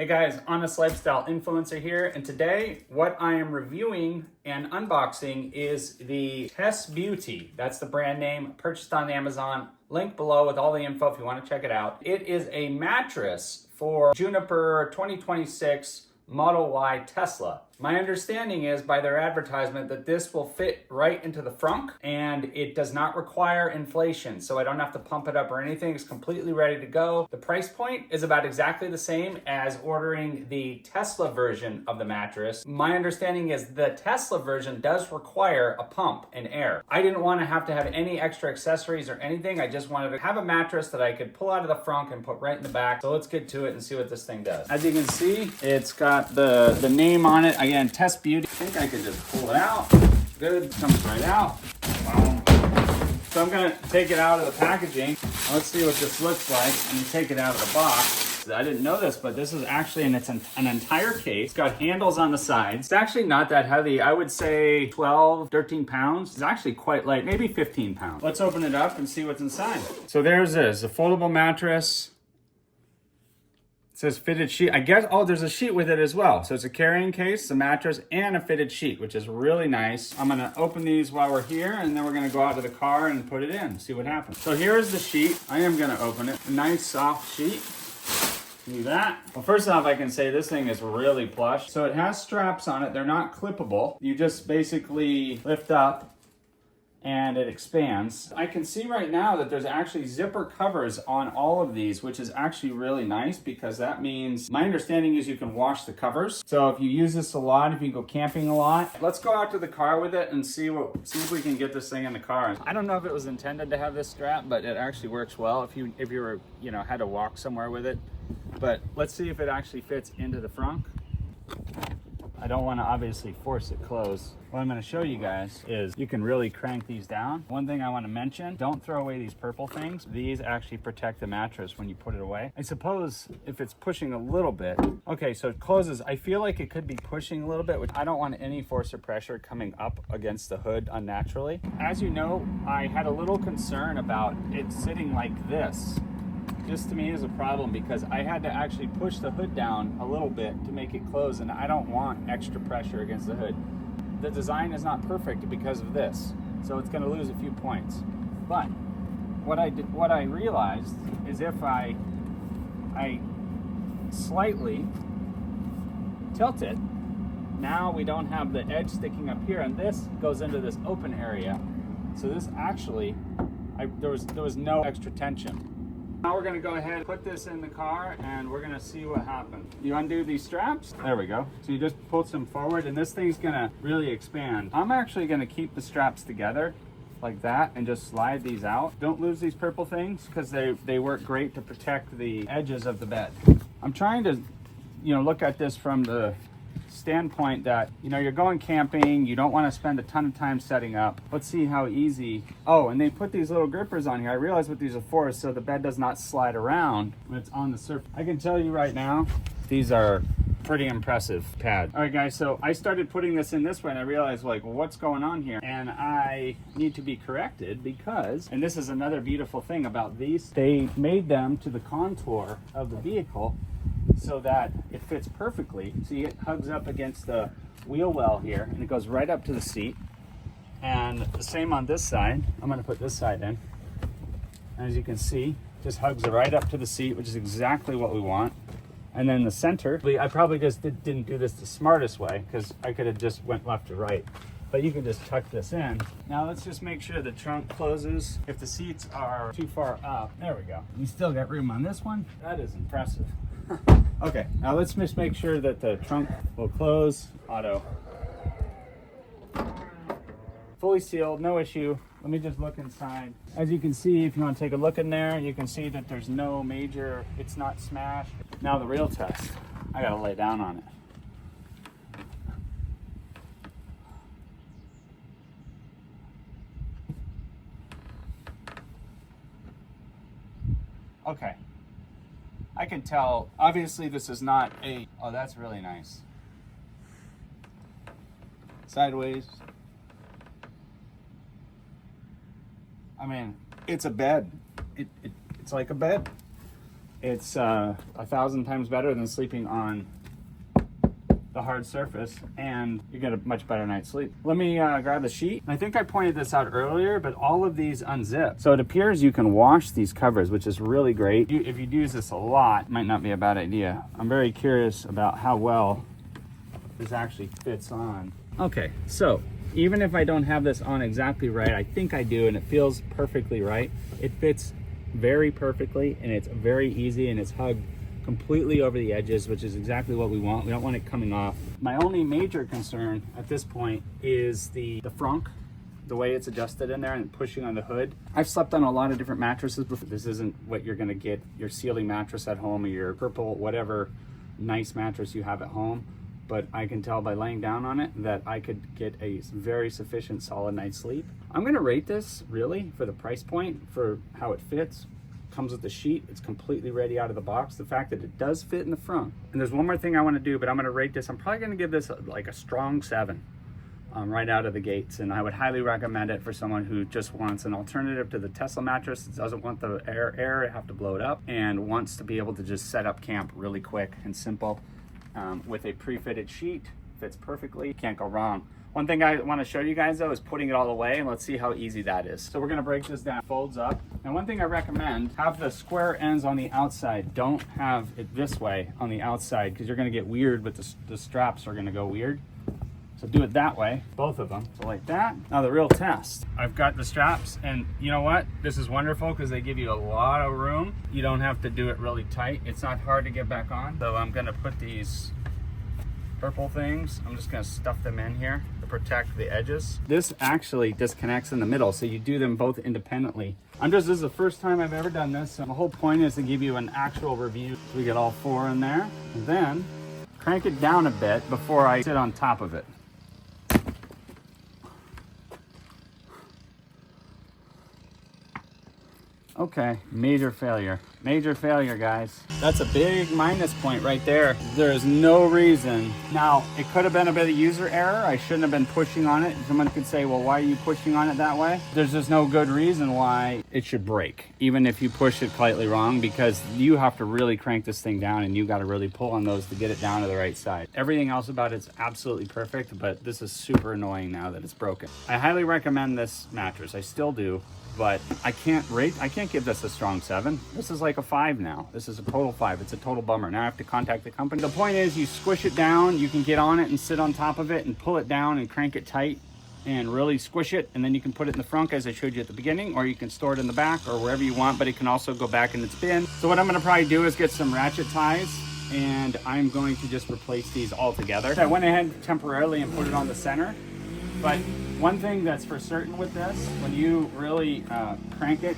Hey guys, Honest Lifestyle Influencer here, and today what I am reviewing and unboxing is the TESBEAUTY. That's the brand name, purchased on Amazon. Link below with all the info if you want to check it out. It is a mattress for Juniper 2026 Model Y Tesla. My understanding is by their advertisement that this will fit right into the Frunk and it does not require inflation, so I don't have to pump it up or anything. It's completely ready to go. The price point is about exactly the same as ordering the Tesla version of the mattress. My understanding is the Tesla version does require a pump and air. I didn't want to have any extra accessories or anything. I just wanted to have a mattress that I could pull out of the Frunk and put right in the back. So let's get to it and see what this thing does. As you can see, it's got the name on it. Again, TESBEAUTY. I think I could just pull it out. Good, comes right out. Wow. So I'm gonna take it out of the packaging. Let's see what this looks like. And you take it out of the box. I didn't know this, but this is actually an entire case. It's got handles on the sides. It's actually not that heavy. I would say 12, 13 pounds. It's actually quite light, maybe 15 pounds. Let's open it up and see what's inside. So there's this, a foldable mattress. It says fitted sheet. I guess, oh, there's a sheet with it as well. So it's a carrying case, a mattress, and a fitted sheet, which is really nice. I'm gonna open these while we're here, and then we're gonna go out to the car and put it in, see what happens. So here's the sheet. I am gonna open it. A nice soft sheet. Do that. Well, first off, I can say this thing is really plush. So it has straps on it. They're not clippable. You just basically lift up and it expands. I can see right now that there's actually zipper covers on all of these, which is actually really nice because that means, my understanding is you can wash the covers. So if you use this a lot, if you go camping a lot, let's go out to the car with it and see if we can get this thing in the car. I don't know if it was intended to have this strap, but it actually works well if you were, had to walk somewhere with it. But let's see if it actually fits into the Frunk. I don't want to obviously force it closed. What I'm going to show you guys is you can really crank these down. One thing I want to mention, don't throw away these purple things. These actually protect the mattress when you put it away. I suppose if it's pushing a little bit, okay, so it closes. I feel like it could be pushing a little bit, which I don't want any force or pressure coming up against the hood unnaturally. As you know, I had a little concern about it sitting like this. Just to me is a problem because I had to actually push the hood down a little bit to make it close, and I don't want extra pressure against the hood. The design is not perfect because of this, so it's going to lose a few points. But what I realized is if I slightly tilt it, now we don't have the edge sticking up here, and this goes into this open area. So this actually, there was no extra tension. Now we're going to go ahead and put this in the car and we're going to see what happens. You undo these straps. There we go. So you just pull some forward and this thing's going to really expand. I'm actually going to keep the straps together like that and just slide these out. Don't lose these purple things because they work great to protect the edges of the bed. I'm trying to, look at this from the standpoint that you're going camping, you don't want to spend a ton of time setting up. Let's see how easy. Oh, and they put these little grippers on here. I realize what these are for, so the bed does not slide around when it's on the surface. I can tell you right now, these are pretty impressive pads. All right guys, so I started putting this in this way and I realized well, what's going on here? And I need to be corrected because, and this is another beautiful thing about these, they made them to the contour of the vehicle so that it fits perfectly. See, it hugs up against the wheel well here and it goes right up to the seat. And the same on this side. I'm going to put this side in. And as you can see, just hugs right up to the seat, which is exactly what we want. And then the center, I probably just didn't do this the smartest way because I could have just went left to right. But you can just tuck this in. Now let's just make sure the trunk closes. If the seats are too far up, there we go. You still got room on this one. That is impressive. Okay, now let's just make sure that the trunk will close. Auto. Fully sealed, no issue. Let me just look inside. As you can see, if you want to take a look in there, you can see that there's no major, it's not smashed. Now the real test. I gotta lay down on it. Okay. I can tell, obviously this is not a, oh, that's really nice. Sideways. I mean, it's a bed. It's like a bed. It's 1,000 times better than sleeping on the hard surface, and you get a much better night's sleep. Let me grab the sheet. I think I pointed this out earlier, but all of these unzip. So it appears you can wash these covers, which is really great. If you use this a lot, it might not be a bad idea. I'm very curious about how well this actually fits on. Okay, so even if I don't have this on exactly right, I think I do, and it feels perfectly right. It fits very perfectly, and it's very easy, and it's hugged completely over the edges, which is exactly what we want. We don't want it coming off. My only major concern at this point is the frunk, the way it's adjusted in there and pushing on the hood. I've slept on a lot of different mattresses before. This isn't what you're gonna get your ceiling mattress at home or your purple, whatever nice mattress you have at home. But I can tell by laying down on it that I could get a very sufficient solid night's sleep. I'm gonna rate this really for the price point, for how it fits. Comes with the sheet, it's completely ready out of the box. The fact that it does fit in the front. And there's one more thing I want to do, but I'm going to rate this. I'm probably going to give this like a strong 7 right out of the gates. And I would highly recommend it for someone who just wants an alternative to the Tesla mattress, doesn't want the air, have to blow it up, and wants to be able to just set up camp really quick and simple with a pre-fitted sheet. Fits perfectly, can't go wrong. One thing I want to show you guys though is putting it all away, and let's see how easy that is. So we're going to break this down. Folds up. And one thing I recommend, have the square ends on the outside. Don't have it this way on the outside, because you're going to get weird with the straps are going to go weird. So do it that way, both of them. So like that. Now the real test. I've got the straps, and you know what? This is wonderful because they give you a lot of room. You don't have to do it really tight. It's not hard to get back on. So I'm going to put these purple things, I'm just going to stuff them in here to protect the edges. This actually disconnects in the middle, so you do them both independently. This is the first time I've ever done this, and the whole point is to give you an actual review. So we get all 4 in there, and then crank it down a bit before I sit on top of it. Okay, major failure. Major failure, guys. That's a big minus point right there. There is no reason. Now, it could have been a bit of user error. I shouldn't have been pushing on it. Someone could say, well, why are you pushing on it that way? There's just no good reason why it should break, even if you push it slightly wrong, because you have to really crank this thing down, and you got to really pull on those to get it down to the right side. Everything else about it's absolutely perfect, but this is super annoying now that it's broken. I highly recommend this mattress. I still do. But I can't give this a strong 7. This is like a 5 now. This is a total 5. It's a total bummer. Now I have to contact the company. The point is, you squish it down, you can get on it and sit on top of it and pull it down and crank it tight and really squish it, and then you can put it in the front as I showed you at the beginning, or you can store it in the back or wherever you want, but it can also go back in its bin. So what I'm gonna probably do is get some ratchet ties, and I'm going to just replace these all together. So I went ahead temporarily and put it on the center, but one thing that's for certain with this, when you really crank it,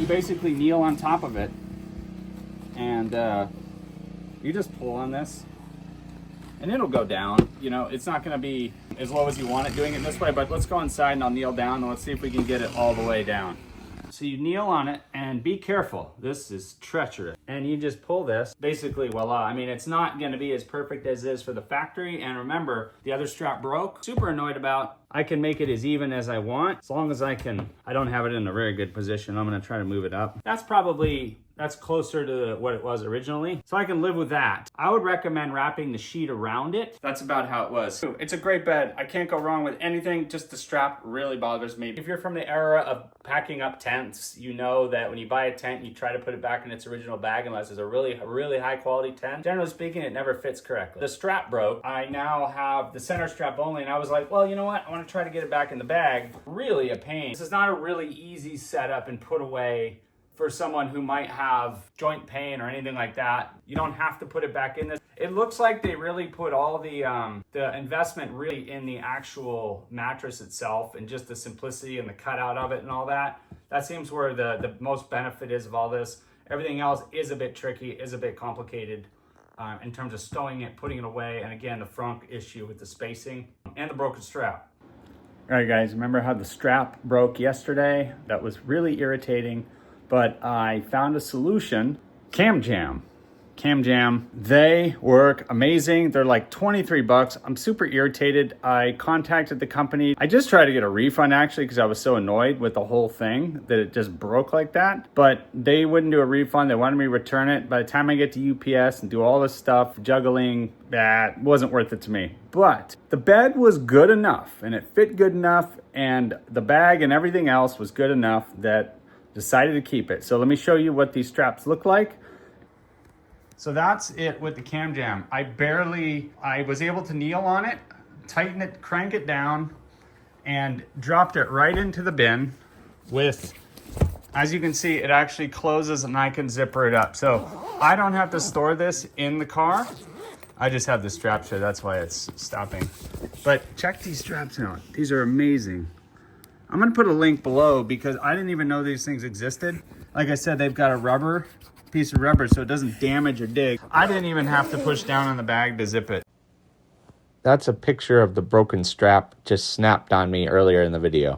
you basically kneel on top of it, and you just pull on this, and it'll go down. You know, it's not going to be as low as you want it doing it this way, but let's go inside and I'll kneel down, and let's see if we can get it all the way down. So you kneel on it, and be careful. This is treacherous. And you just pull this, basically, voila. I mean, it's not gonna be as perfect as is for the factory. And remember, the other strap broke. Super annoyed about. I can make it as even as I want, as long as I can. I don't have it in a very good position. I'm gonna try to move it up. That's closer to what it was originally. So I can live with that. I would recommend wrapping the sheet around it. That's about how it was. It's a great bed. I can't go wrong with anything. Just the strap really bothers me. If you're from the era of packing up tents, you know that when you buy a tent, you try to put it back in its original bag unless it's a really high quality tent. Generally speaking, it never fits correctly. The strap broke. I now have the center strap only, and I was like, well, you know what? I want to try to get it back in the bag. Really a pain. This is not a really easy setup and put away for someone who might have joint pain or anything like that. You don't have to put it back in this. It looks like they really put all the investment really in the actual mattress itself, and just the simplicity and the cutout of it and all that. That seems where the most benefit is of all this. Everything else is a bit tricky, is a bit complicated in terms of stowing it, putting it away, and again, the frunk issue with the spacing and the broken strap. All right, guys, remember how the strap broke yesterday? That was really irritating. But I found a solution, Cam Jam. Cam Jam. They work amazing. They're like 23 bucks. I'm super irritated. I contacted the company. I just tried to get a refund actually because I was so annoyed with the whole thing that it just broke like that. But they wouldn't do a refund. They wanted me to return it. By the time I get to UPS and do all this stuff, juggling, that wasn't worth it to me. But the bed was good enough and it fit good enough and the bag and everything else was good enough that I decided to keep it. So let me show you what these straps look like. So that's it with the Cam Jam. I was able to kneel on it, tighten it, crank it down, and dropped it right into the bin with, as you can see, it actually closes and I can zipper it up. So I don't have to store this in the car. I just have the straps here, that's why it's stopping. But check these straps out. These are amazing. I'm gonna put a link below because I didn't even know these things existed. Like I said, they've got a piece of rubber so it doesn't damage or dig. I didn't even have to push down on the bag to zip it. That's a picture of the broken strap just snapped on me earlier in the video.